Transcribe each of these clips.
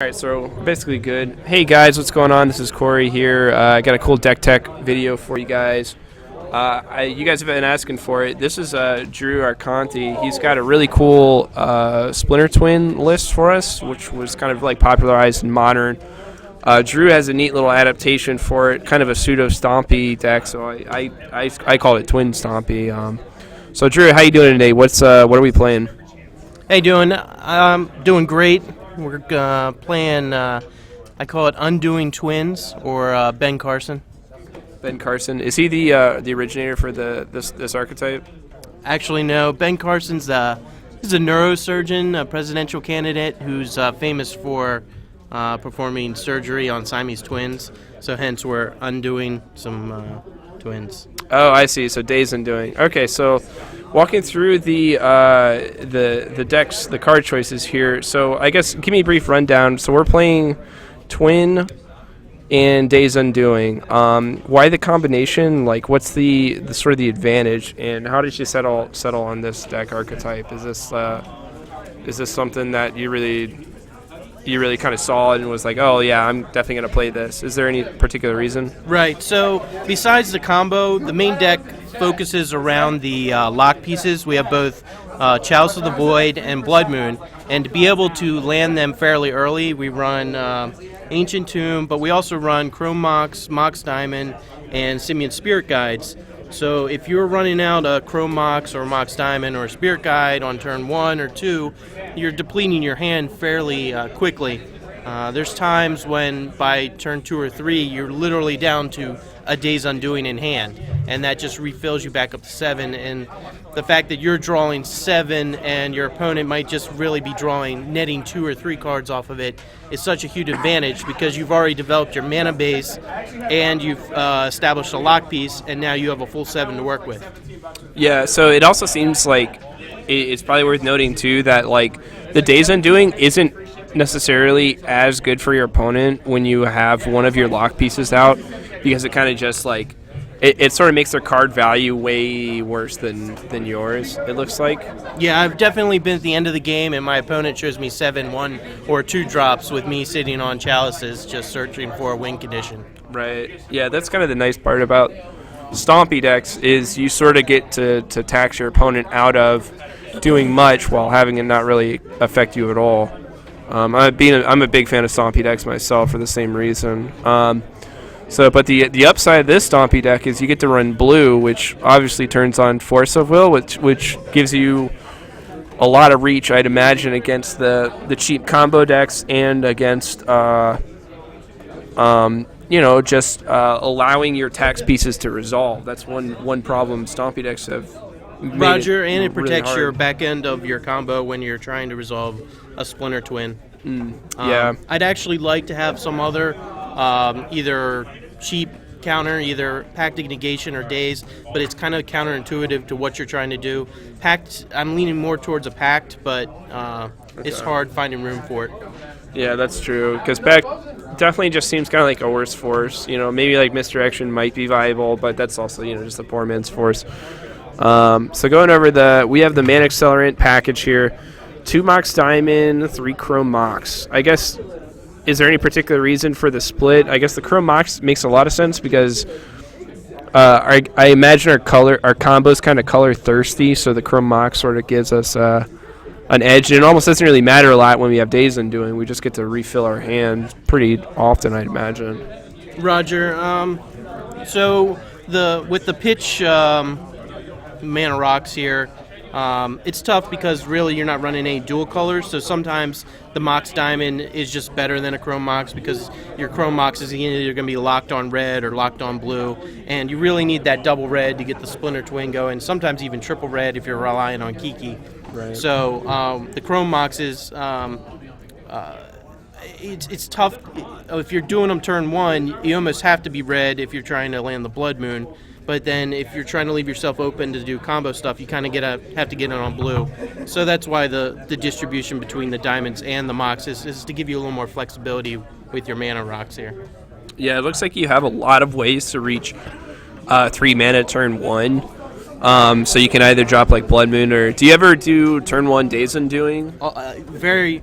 Alright, so basically good. Hey guys, what's going on? This is Kory here. I got a cool deck tech video for you guys. You guys have been asking for it. This is Drew Arconti. He's got a really cool Splinter Twin list for us, which was kind of like popularized in Modern. Drew has a neat little adaptation for it, kind of a pseudo Stompy deck, so I call it Twin Stompy. So Drew, how you doing today? What are we playing? Hey, doing great. We're playing, I call it Undoing Twins, or Ben Carson. Ben Carson. Is he the originator for this archetype? Actually, no. Ben Carson's he's a neurosurgeon, a presidential candidate who's famous for performing surgery on Siamese twins. So hence we're undoing some twins. Oh, I see. So Days Undoing. Okay, so walking through the decks, the card choices here. So I guess give me a brief rundown. So we're playing Twin and Days Undoing. Why the combination? Like, what's the sort of the advantage, and how did you settle on this deck archetype? Is this something that you really kind of saw and was like, oh yeah, I'm definitely gonna play this? Is there any particular reason? Right. So besides the combo, the main deck focuses around the lock pieces. We have both Chalice of the Void and Blood Moon, and to be able to land them fairly early, we run Ancient Tomb, but we also run Chrome Mox, Mox Diamond, and Simian Spirit Guides. So if you're running out a Chrome Mox or Mox Diamond or a Spirit Guide on turn 1 or 2, you're depleting your hand fairly quickly. There's times when by turn 2 or 3, you're literally down to a Days Undoing in hand, and that just refills you back up to 7. And the fact that you're drawing 7 and your opponent might just really be netting 2 or 3 cards off of it is such a huge advantage, because you've already developed your mana base and you've established a lock piece, and now you have a full 7 to work with. Yeah, so it also seems like it's probably worth noting too that like the Days Undoing isn't necessarily as good for your opponent when you have one of your lock pieces out, because it kind of just like it sort of makes their card value way worse than yours, it looks like. Yeah, I've definitely been at the end of the game and my opponent shows me 7 1 or 2 drops with me sitting on Chalices just searching for a win condition. Right. Yeah, that's kind of the nice part about Stompy decks, is you sort of get to tax your opponent out of doing much while having it not really affect you at all. I'm a big fan of Stompy decks myself for the same reason. But the upside of this Stompy deck is you get to run blue, which obviously turns on Force of Will, which gives you a lot of reach, I'd imagine, against the cheap combo decks and against allowing your tax pieces to resolve. That's one problem Stompy decks have. Roger, and it protects really your back end of your combo when you're trying to resolve a Splinter Twin. Yeah. I'd actually like to have some other either cheap counter, either Pact of Negation or Daze, but it's kind of counterintuitive to what you're trying to do. Pact, I'm leaning more towards a Pact, but it's hard finding room for it. Yeah, that's true, because Pact definitely just seems kind of like a worse force. Maybe like Misdirection might be viable, but that's also just a poor man's force. So going over we have the Mana Accelerant package here. 2 Mox Diamond, 3 Chrome Mox. I guess, is there any particular reason for the split? I guess the Chrome Mox makes a lot of sense because I imagine our combo's kind of color thirsty, so the Chrome Mox sort of gives us an edge. And it almost doesn't really matter a lot when we have Days Undoing. We just get to refill our hand pretty often, I'd imagine. Roger. So with the pitch mana rocks here, it's tough because really you're not running any dual colors, so sometimes the Mox Diamond is just better than a Chrome Mox because your Chrome Mox is either going to be locked on red or locked on blue, and you really need that double red to get the Splinter Twin going, sometimes even triple red if you're relying on Kiki. Right. So the Chrome Mox is it's tough. If you're doing them turn 1, you almost have to be red if you're trying to land the Blood Moon. But then if you're trying to leave yourself open to do combo stuff, you kind of have to get it on blue. So that's why the distribution between the diamonds and the Mox is to give you a little more flexibility with your mana rocks here. Yeah, it looks like you have a lot of ways to reach 3 mana turn 1. So you can either drop like Blood Moon, or do you ever do turn 1 Days Undoing?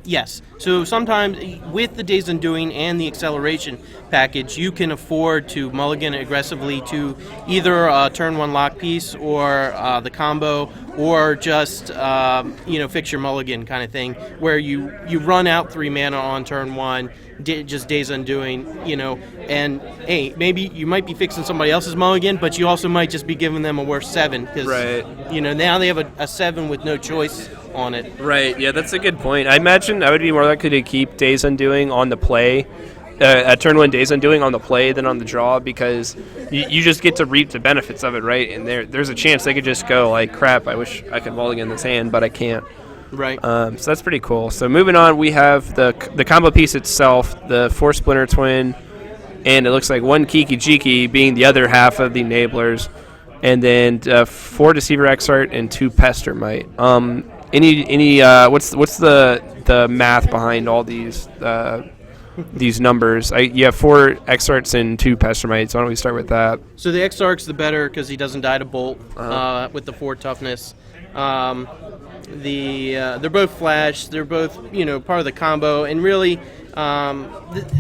Yes. So sometimes with the Days Undoing and the Acceleration package, you can afford to mulligan aggressively to either turn 1 lock piece or the combo, or just fix your mulligan kind of thing, where you run out 3 mana on turn 1, just Days Undoing, and hey, maybe you might be fixing somebody else's mulligan, but you also might just be giving them a worse 7 because now they have a 7 with no choice on it. Right, yeah, that's a good point. I imagine I would be more likely to keep Days Undoing on the play, at turn 1 Days Undoing on the play than on the draw, because you just get to reap the benefits of it, right? And there's a chance they could just go like, crap, I wish I could mulligan this hand, but I can't. Right. So that's pretty cool. So moving on, we have the combo piece itself, the 4 Splinter Twin, and it looks like 1 Kiki-Jiki being the other half of the enablers, and then 4 Deceiver Exarch and 2 Pestermite. What's the math behind all these numbers? You have 4 Exarchs and 2 Pestermites. Why don't we start with that? So the Exarch's the better because he doesn't die to bolt with the 4 toughness. They're both flash. They're both part of the combo, and really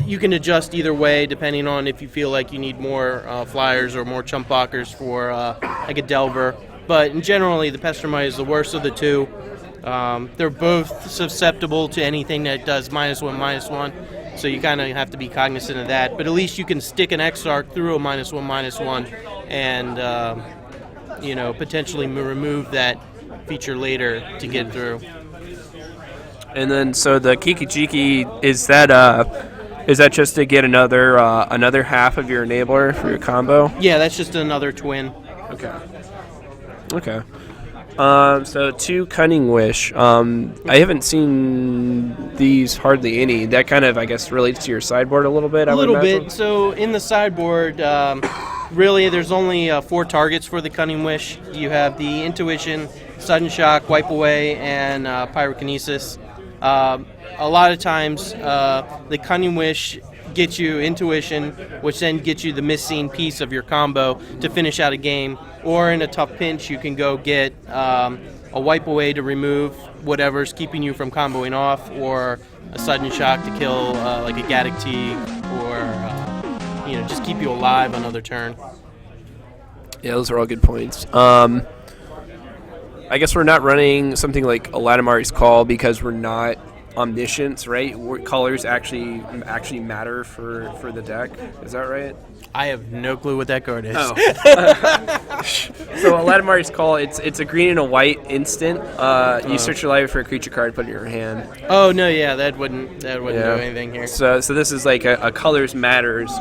you can adjust either way depending on if you feel like you need more flyers or more chump blockers for like a Delver. But in generally, the Pestermite is the worst of the 2. They're both susceptible to anything that does -1/-1, so you kind of have to be cognizant of that. But at least you can stick an Exarch through a -1/-1 and potentially remove that feature later to get through. And then, so the Kiki-Jiki, is that just to get another half of your enabler for your combo? Yeah, that's just another twin. Okay. So 2 Cunning Wish. I haven't seen these hardly any. That kind of, I guess, relates to your sideboard a little bit. A little bit. So in the sideboard, really, there's only 4 targets for the Cunning Wish. You have the Intuition, Sudden Shock, Wipe Away, and Pyrokinesis. A lot of times, the Cunning Wish gets you Intuition, which then gets you the missing piece of your combo to finish out a game. Or in a tough pinch, you can go get a Wipe Away to remove whatever's keeping you from comboing off, or a Sudden Shock to kill like a Gaddock T, or just keep you alive another turn. Yeah, those are all good points. I guess we're not running something like a Latimari's Call because we're not omniscience, right? Colors actually matter for the deck. Is that right? I have no clue what that card is. Oh. So a Latimari's Call, it's a green and a white instant. You search your library for a creature card, put it in your hand. Oh no, yeah, that wouldn't do anything here. So this is like a colors matters.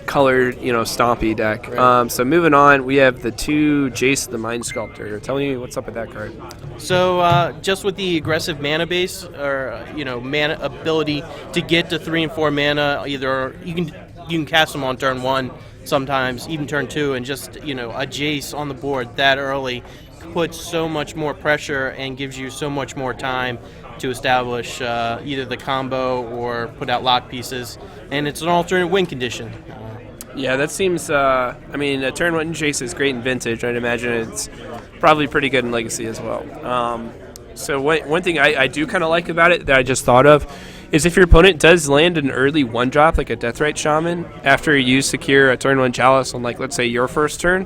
Color Stompy deck. Right. So moving on, we have the 2 Jace the Mind Sculptor. Tell me what's up with that card. So just with the aggressive mana base, or mana ability to get to 3 and 4 mana, either you can cast them on turn 1, sometimes even turn 2, and just a Jace on the board that early puts so much more pressure and gives you so much more time to establish either the combo or put out lock pieces, and it's an alternate win condition. Yeah, that seems. A turn 1 Jace is great in Vintage. I'd imagine it's probably pretty good in Legacy as well. So one thing I do kind of like about it that I just thought of is if your opponent does land an early 1-drop, like a Deathrite Shaman, after you secure a turn 1 Chalice on, like, let's say your first turn,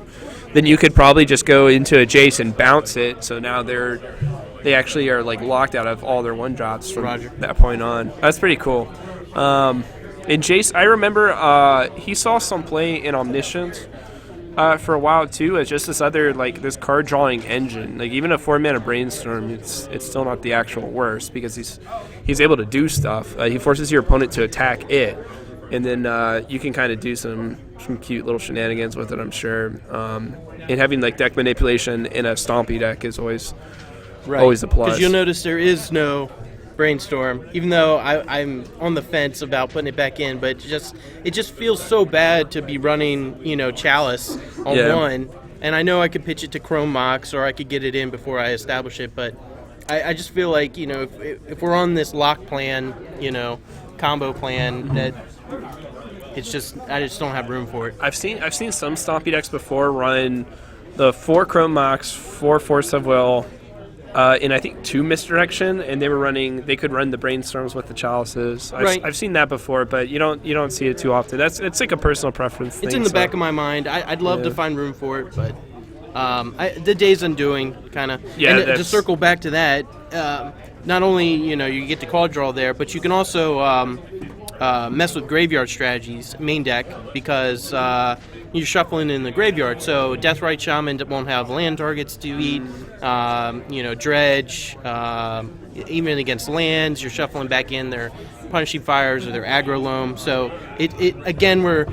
then you could probably just go into a Jace and bounce it, so now they actually are, like, locked out of all their 1-drops from that point on. That's pretty cool. In Jace, I remember he saw some play in Omniscience for a while too, as just this card drawing engine. Like even a 4-mana Brainstorm, it's still not the actual worst because he's able to do stuff. He forces your opponent to attack it, and then you can kind of do some cute little shenanigans with it, I'm sure. And having like deck manipulation in a Stompy deck is always a plus. Because you'll notice there is no Brainstorm, even though I'm on the fence about putting it back in, but it just feels so bad to be running Chalice on 1, and I know I could pitch it to Chrome Mox or I could get it in before I establish it, but I just feel like if we're on this lock plan, combo plan, that I just don't have room for it. I've seen some Stompy decks before run the 4 Chrome Mox, 4 Force of Will, in I think 2 misdirection, and they could run the brainstorms with the chalices. I've seen that before, but you don't see it too often. It's like a personal preference thing. It's in the back of my mind. I'd love to find room for it, but the Days Undoing kind of. Yeah, and to circle back to that, not only you get the card draw there, but you can also mess with graveyard strategies main deck because you're shuffling in the graveyard. So Deathrite Shaman won't have land targets to eat. Dredge, even against lands, you're shuffling back in their Punishing Fires or their Aggro Loam. So it again, we're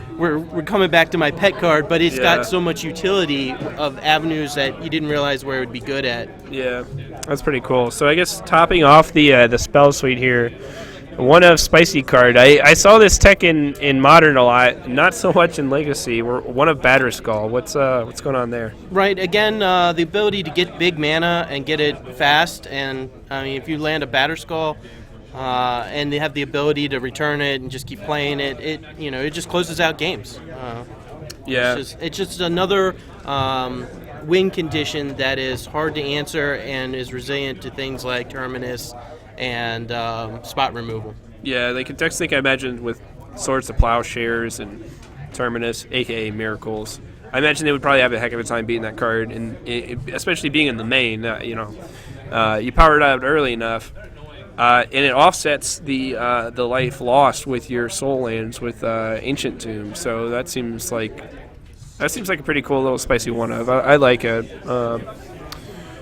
coming back to my pet card, but it's got so much utility of avenues that you didn't realize where it would be good at. Yeah, that's pretty cool. So I guess topping off the spell suite here, one of Spicy card. I saw this tech in Modern a lot, not so much in Legacy. We're one of Batterskull. What's going on there? Right. Again, the ability to get big mana and get it fast. And I mean, if you land a Batterskull and they have the ability to return it and just keep playing it, it just closes out games. It's just another win condition that is hard to answer and is resilient to things like Terminus and spot removal. Yeah, they could technically, I imagine, with Swords to Plowshares and Terminus, a.k.a. Miracles. I imagine they would probably have a heck of a time beating that card, and especially being in the main. You power it out early enough, and it offsets the life lost with your Soul Lands with Ancient Tomb. So that seems like a pretty cool little spicy one of. I like it.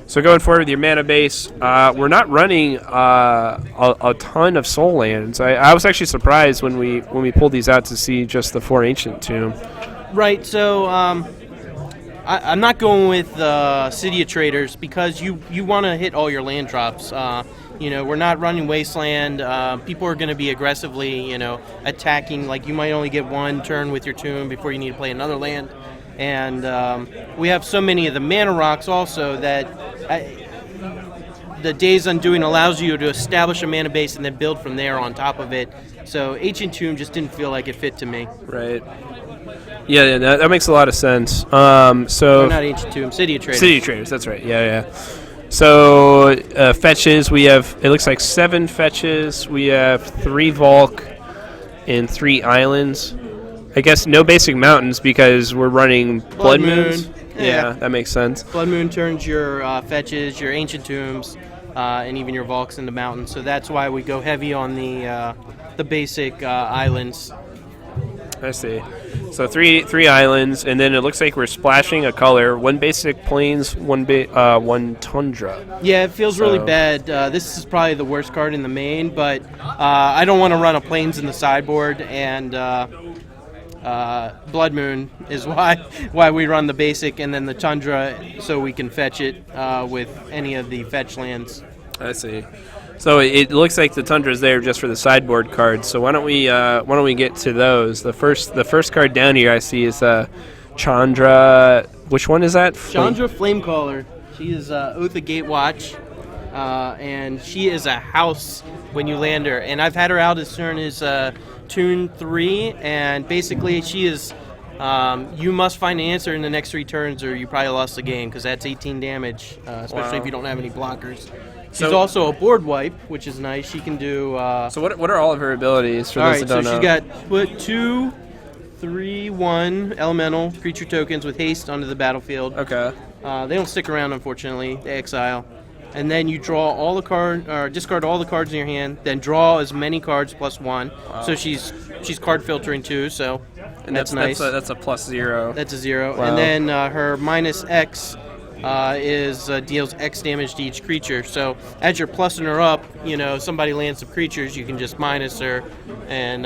So going forward with your mana base, we're not running a ton of Soul Lands. I was actually surprised when we pulled these out to see just the 4 Ancient Tomb. Right. So I'm not going with City of Traders because you want to hit all your land drops. We're not running Wasteland. People are going to be aggressively, attacking. Like you might only get one turn with your tomb before you need to play another land. And we have so many of the mana rocks also that the Days Undoing allows you to establish a mana base and then build from there on top of it. So Ancient Tomb just didn't feel like it fit to me. Right. Yeah, that makes a lot of sense. Not Ancient Tomb, City of Traders. City of Traders, that's right. Yeah. So fetches, we have, it looks like 7 fetches. We have 3 Volk and 3 islands. I guess no basic mountains because we're running Blood Moons. Yeah, that makes sense. Blood Moon turns your fetches, your Ancient Tombs, and even your Volks into mountains. So that's why we go heavy on the basic islands. I see. So three islands, and then it looks like we're splashing a color. 1 basic plains, 1 tundra. Yeah, it feels really bad. This is probably the worst card in the main, but I don't want to run a plains in the sideboard, and Blood Moon is why we run the basic and then the Tundra so we can fetch it with any of the fetch lands. I see. So it looks like the Tundra is there just for the sideboard cards. So why don't we get to those? The first card down here I see is Chandra. Which one is that? Chandra Flamecaller. She is Oath of Gatewatch, and she is a house when you land her. And I've had her out as soon as Tune 3, and basically she is you must find an answer in the next 3 turns or you probably lost the game because that's 18 damage, especially if you don't have any blockers. She's also a board wipe, which is nice. She can do... so what are all of her abilities for those that don't know? She's got put 2, 3, 1 elemental creature tokens with haste onto the battlefield. Okay. They don't stick around, unfortunately. They exile. And then you draw all the card, or discard all the cards in your hand. Then draw as many cards plus 1. Wow. So she's card filtering too. So that's nice. That's a +0. That's a 0. Wow. And then her -X deals X damage to each creature. So as you're plussing her up, somebody lands some creatures, you can just minus her and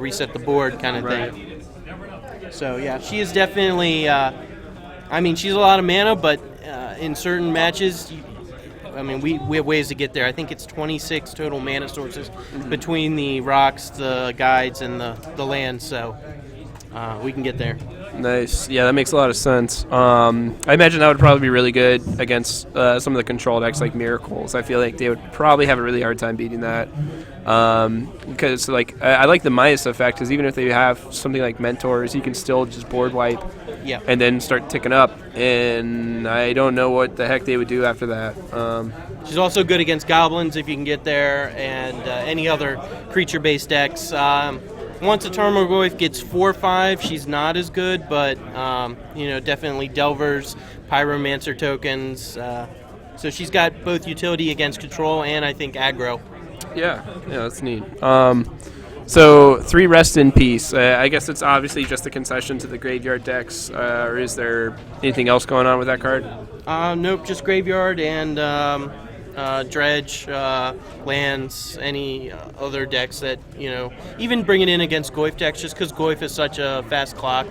reset the board kind of thing. So yeah, she is definitely. She's a lot of mana, but in certain matches. We have ways to get there. I think it's 26 total mana sources between the rocks, the guides, and the land, so we can get there. Nice. Yeah, that makes a lot of sense. I imagine that would probably be really good against some of the control decks like Miracles. I feel like they would probably have a really hard time beating that. Because like I like the minus effect, because even if they have something like Mentors, you can still just board wipe and then start ticking up. And I don't know what the heck they would do after that. She's also good against goblins if you can get there, and any other creature-based decks. Once a Tarmogoyf gets 4/5, she's not as good, but definitely Delvers, Pyromancer tokens. So she's got both utility against control and I think aggro. Yeah, that's neat. So 3 Rest in Peace. I guess it's obviously just a concession to the graveyard decks, or is there anything else going on with that card? Nope, just graveyard and dredge, lands, any other decks that, even bring it in against Goyf decks, just because Goyf is such a fast clock,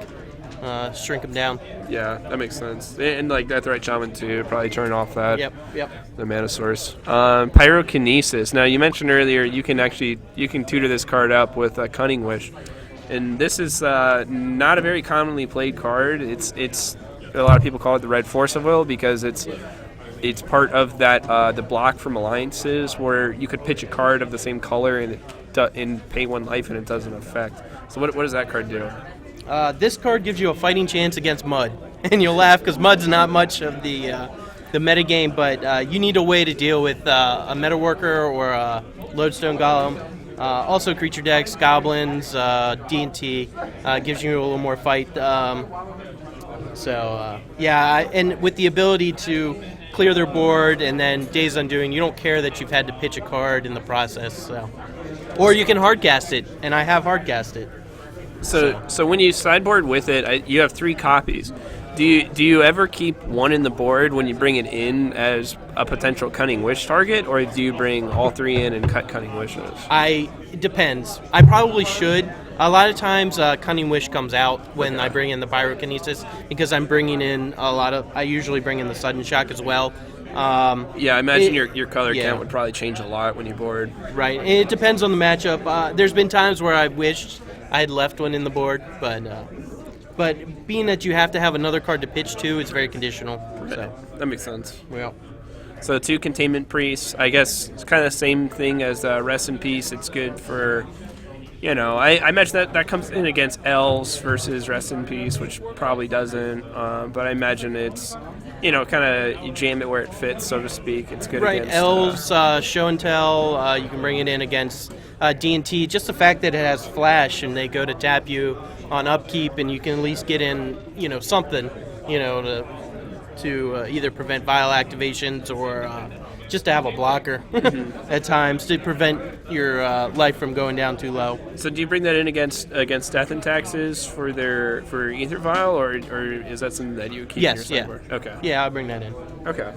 shrink them down. Yeah, that makes sense. And like Deathrite Shaman too, probably turn off that. Yep. The mana source. Pyrokinesis. Now you mentioned earlier you can tutor this card up with a Cunning Wish, and this is not a very commonly played card. It's a lot of people call it the Red Force of Will because it's part of that the block from Alliances where you could pitch a card of the same color and pay 1 life and it doesn't affect. So what does that card do? This card gives you a fighting chance against Mud, and you'll laugh because Mud's not much of the metagame, but you need a way to deal with a Metaworker or a Lodestone Golem. Also creature decks, goblins, D&T, gives you a little more fight. And with the ability to clear their board and then Days Undoing, you don't care that you've had to pitch a card in the process. So, or you can hardcast it, and I have hardcast it. So when you sideboard with it, you have 3 copies. Do you ever keep 1 in the board when you bring it in as a potential Cunning Wish target, or do you bring all 3 in and cut Cunning Wishes? It depends. I probably should. A lot of times Cunning Wish comes out when I bring in the Pyrokinesis, because I'm bringing in I usually bring in the Sudden Shock as well. I imagine your color count would probably change a lot when you board. Right. And it depends on the matchup. There's been times where I wished I had left 1 in the board, but being that you have to have another card to pitch to, it's very conditional. So. That makes sense. Yeah. So 2 Containment Priests. I guess it's kind of the same thing as Rest in Peace. It's good for, I imagine that comes in against Elves versus Rest in Peace, which probably doesn't. But I imagine it's, kind of you jam it where it fits, so to speak. It's good against... Elves, Show and Tell, you can bring it in against D&T. Just the fact that it has Flash and they go to tap you on upkeep, and you can at least get in, something, to either prevent Vial activations or just to have a blocker at times to prevent your life from going down too low. So do you bring that in against Death and Taxes for Ether Vial, or is that something that you keep in your sideboard? Okay. Yeah, I'll bring that in. Okay.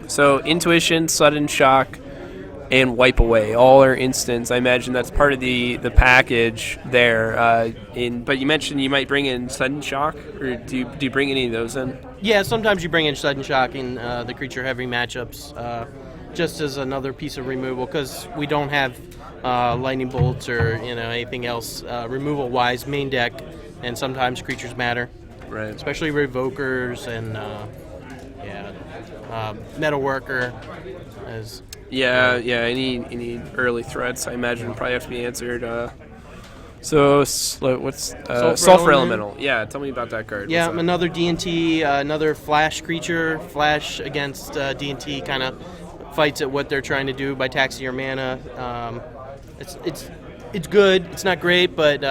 So Intuition, Sudden Shock, and Wipe Away all are instants. I imagine that's part of the package there. But you mentioned you might bring in Sudden Shock, or do you bring any of those in? Yeah, sometimes you bring in Sudden Shock in the creature-heavy matchups, just as another piece of removal, because we don't have Lightning Bolts or anything else removal-wise main deck, and sometimes creatures matter. Right. Especially Revokers and Metalworker. Any early threats I imagine probably have to be answered. Sulfur Elemental? Yeah, tell me about that card. Yeah, another D&T, another Flash creature. Flash against D&T kind of fights at what they're trying to do by taxing your mana. It's good. It's not great, but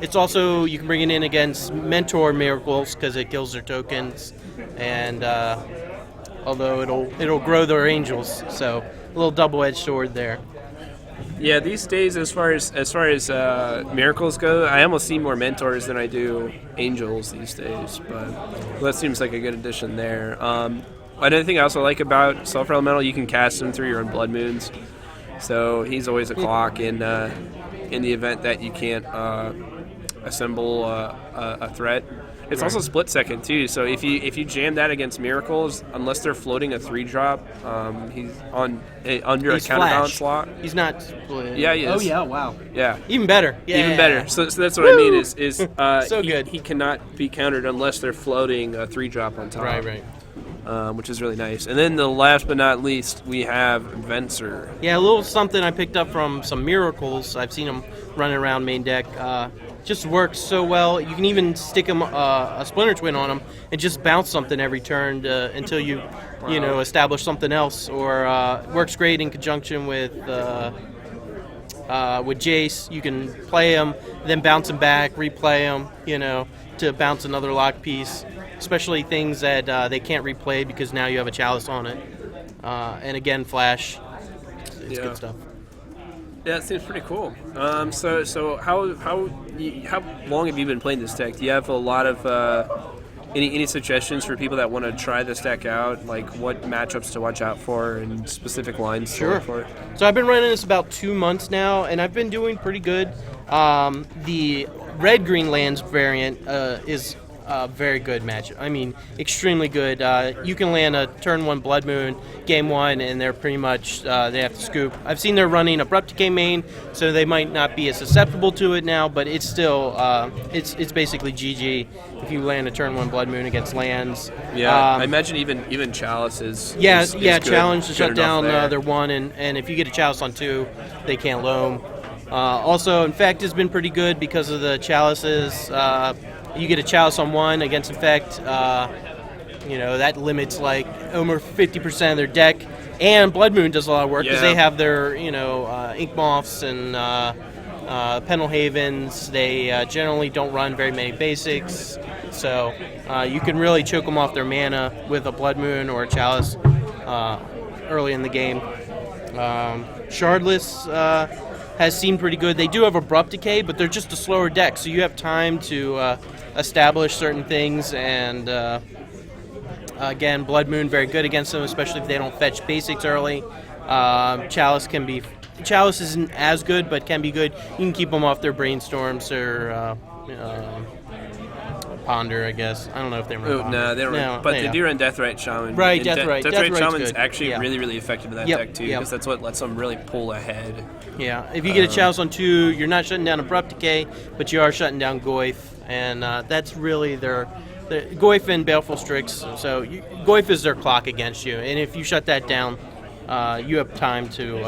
it's also, you can bring it in against Mentor Miracles because it kills their tokens, and although it'll grow their angels, so a little double-edged sword there. Yeah, these days, as far as miracles go, I almost see more mentors than I do angels these days. But that seems like a good addition there. Another thing I also like about Sulfur Elemental, you can cast him through your own Blood Moons, so he's always a clock in the event that you can't assemble a threat. It's also split second too. So if you jam that against Miracles, unless they're floating a 3-drop, he's under a counterbalance slot. He's not split. Yeah, he is. Oh yeah, wow. Yeah. Even better. Yeah. Even better. So that's what I mean is so good. He cannot be countered unless they're floating a 3-drop on top. Right. Which is really nice. And then the last but not least, we have Venser. Yeah, a little something I picked up from some Miracles. I've seen them running around main deck. Just works so well. You can even stick him a Splinter Twin on him and just bounce something every turn until you establish something else. Or works great in conjunction with Jace. You can play him, then bounce him back, replay him, to bounce another lock piece. Especially things that they can't replay because now you have a Chalice on it. And again, Flash. It's good stuff. Yeah, it seems pretty cool. So how long have you been playing this deck? Do you have a lot of any suggestions for people that want to try this deck out? Like what matchups to watch out for and specific lines to look for? So I've been running this about 2 months now, and I've been doing pretty good. The red-green lands variant is a very good matchup. I mean, extremely good. You can land a turn 1 Blood Moon, game 1, and they're pretty much, they have to scoop. I've seen they're running Abrupt Decay main, so they might not be as susceptible to it now, but it's still, it's basically GG if you land a turn 1 Blood Moon against lands. Yeah, I imagine even Chalice is good, challenge to shut down there. their 1, and if you get a Chalice on 2, they can't loam. Also, Infect has been pretty good because of the Chalices. You get a Chalice on 1 against Infect, that limits like over 50% of their deck. And Blood Moon does a lot of work because they have their, Ink Moths and Pendle Havens. They generally don't run very many basics. So you can really choke them off their mana with a Blood Moon or a Chalice early in the game. Shardless has seemed pretty good. They do have Abrupt Decay, but they're just a slower deck, so you have time to establish certain things, and again, Blood Moon very good against them, especially if they don't fetch basics early. Chalice isn't as good, but can be good. You can keep them off their Brainstorms or Ponder, I guess. I don't know if they run Ponder. No, they don't run. But they do run Deathrite Shaman. Right, Deathrite. Deathrite Shaman's actually really, really effective in that deck, too, because that's what lets them really pull ahead. Yeah, if you get a Chalice on 2, you're not shutting down Abrupt Decay, but you are shutting down Goyf, and that's really their Goyf and Baleful Strix. So Goyf is their clock against you, and if you shut that down, you have time to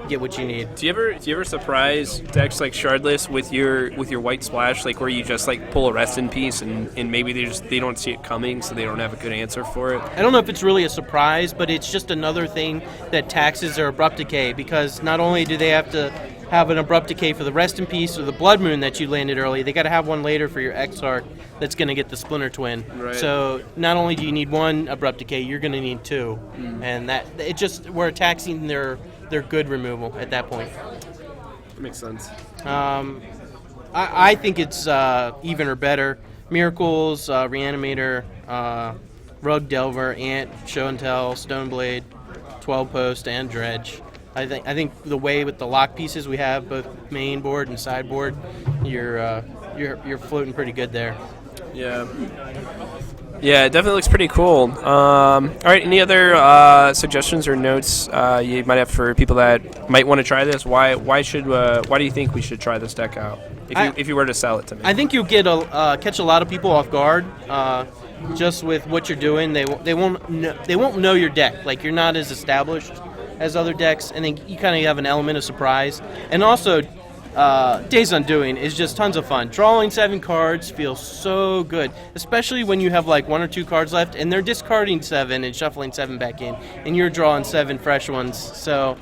get what you need. Do you ever surprise decks like Shardless with your white splash, like where you just like pull a Rest in Peace and maybe they don't see it coming, so they don't have a good answer for it? I don't know if it's really a surprise, but it's just another thing that taxes their Abrupt Decay, because not only do they have to have an Abrupt Decay for the Rest in Peace or the Blood Moon that you landed early, they got to have one later for your Exarch that's going to get the Splinter Twin. Right. So not only do you need one Abrupt Decay, you're going to need 2, and we're taxing their good removal at that point. That makes sense. I think it's even or better. Miracles, Reanimator, Rug Delver, Ant, Show and Tell, Stoneblade, 12 Post, and Dredge. I think the way with the lock pieces we have, both main board and sideboard, you're floating pretty good there. Yeah. Yeah, it definitely looks pretty cool. All right, any other suggestions or notes you might have for people that might want to try this? Why do you think we should try this deck out? If you were to sell it to me, I think you'll catch a lot of people off guard. Just with what you're doing, they won't know your deck. Like, you're not as established as other decks, and then you kind of have an element of surprise. And also, Days Undoing is just tons of fun. Drawing 7 cards feels so good, especially when you have like 1 or 2 cards left, and they're discarding 7 and shuffling 7 back in, and you're drawing 7 fresh ones. So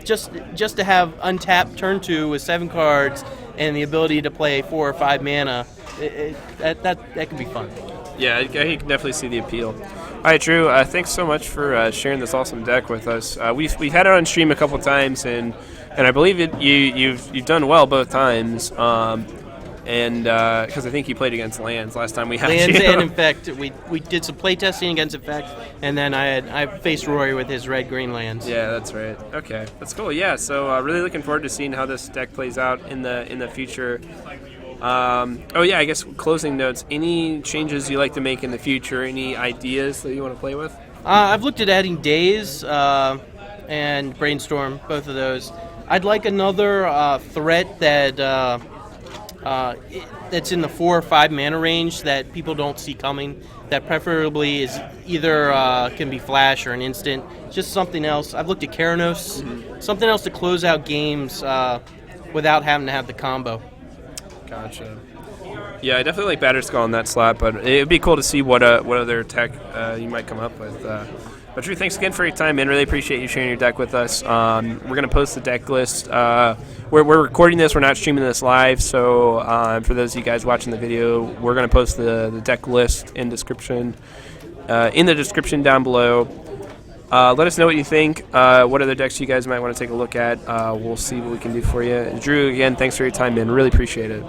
just to have untapped turn 2 with 7 cards and the ability to play 4 or 5 mana, that can be fun. Yeah, I can definitely see the appeal. All right, Drew, thanks so much for sharing this awesome deck with us. We've had it on stream a couple times, and I believe you've done well both times. And because I think you played against Lands last time we had Lands you. and Infect. We did some playtesting against Infect, and then I faced Rory with his red-green Lands. Yeah, that's right. Okay, that's cool. Yeah, so really looking forward to seeing how this deck plays out in the future. Oh yeah, I guess closing notes. Any changes you like to make in the future? Any ideas that you want to play with? I've looked at adding Daze and Brainstorm, both of those. I'd like another threat that that's in the 4 or 5 mana range that people don't see coming. That preferably is either can be flash or an instant. Just something else. I've looked at Keranos, something else to close out games without having to have the combo. Gotcha. Yeah, I definitely like Batterskull in that slot, but it'd be cool to see what other tech you might come up with. But Drew, thanks again for your time, man. Really appreciate you sharing your deck with us. We're going to post the deck list. We're recording this. We're not streaming this live, so for those of you guys watching the video, we're going to post the deck list in the description down below. Let us know what you think. What other decks you guys might want to take a look at. We'll see what we can do for you. Drew, again, thanks for your time, man. Really appreciate it.